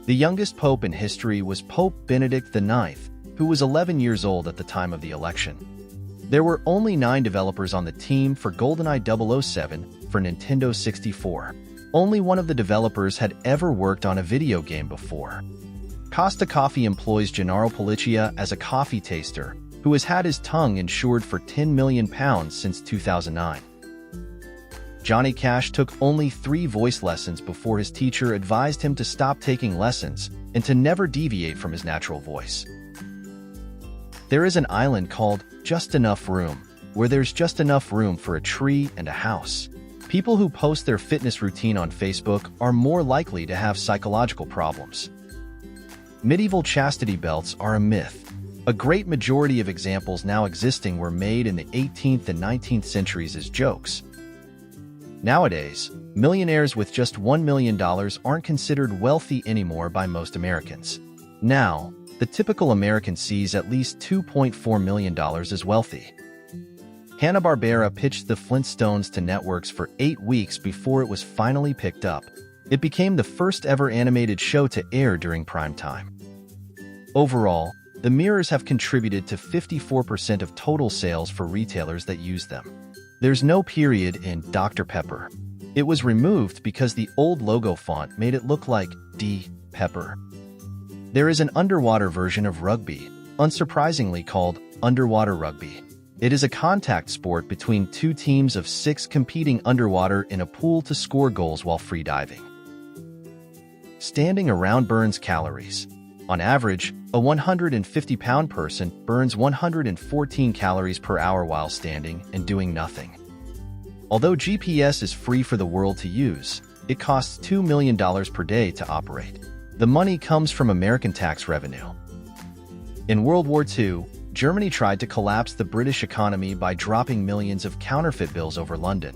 The youngest pope in history was Pope Benedict IX, who was 11 years old at the time of the election. There were only 9 developers on the team for GoldenEye 007 for Nintendo 64. Only one of the developers had ever worked on a video game before. Costa Coffee employs Gennaro Polliccia as a coffee taster, who has had his tongue insured for £10 million since 2009. Johnny Cash took only 3 voice lessons before his teacher advised him to stop taking lessons and to never deviate from his natural voice. There is an island called Just Enough Room, where there's just enough room for a tree and a house. People who post their fitness routine on Facebook are more likely to have psychological problems. Medieval chastity belts are a myth. A great majority of examples now existing were made in the 18th and 19th centuries as jokes. Nowadays, millionaires with just $1 million aren't considered wealthy anymore by most Americans. Now, the typical American sees at least $2.4 million as wealthy. Hanna-Barbera pitched the Flintstones to networks for 8 weeks before it was finally picked up. It became the first ever animated show to air during prime time. Overall, the mirrors have contributed to 54% of total sales for retailers that use them. There's no period in Dr. Pepper. It was removed because the old logo font made it look like D. Pepper. There is an underwater version of rugby, unsurprisingly called underwater rugby. It is a contact sport between 2 teams of 6 competing underwater in a pool to score goals while freediving. Standing around burns calories. On average, a 150-pound person burns 114 calories per hour while standing and doing nothing. Although GPS is free for the world to use, it costs $2 million per day to operate. The money comes from American tax revenue. In World War II, Germany tried to collapse the British economy by dropping millions of counterfeit bills over London.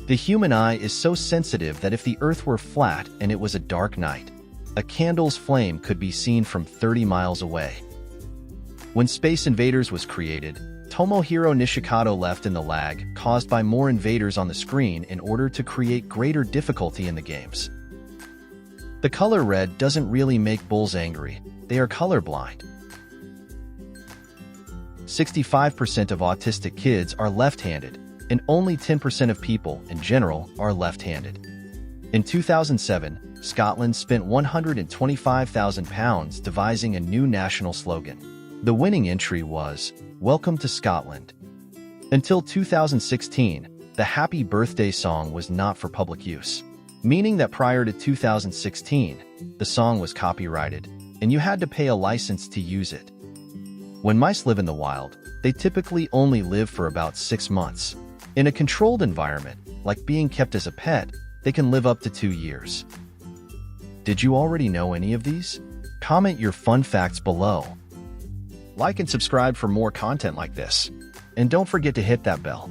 The human eye is so sensitive that if the Earth were flat and it was a dark night, a candle's flame could be seen from 30 miles away. When Space Invaders was created, Tomohiro Nishikado left in the lag caused by more invaders on the screen in order to create greater difficulty in the games. The color red doesn't really make bulls angry, they are colorblind. 65% of autistic kids are left-handed, and only 10% of people, in general, are left-handed. In 2007, Scotland spent £125,000 devising a new national slogan. The winning entry was, "Welcome to Scotland." Until 2016, the Happy Birthday song was not for public use, meaning that prior to 2016, the song was copyrighted, and you had to pay a license to use it. When mice live in the wild, they typically only live for about 6 months. In a controlled environment, like being kept as a pet, they can live up to 2 years. Did you already know any of these? Comment your fun facts below. Like and subscribe for more content like this. And don't forget to hit that bell.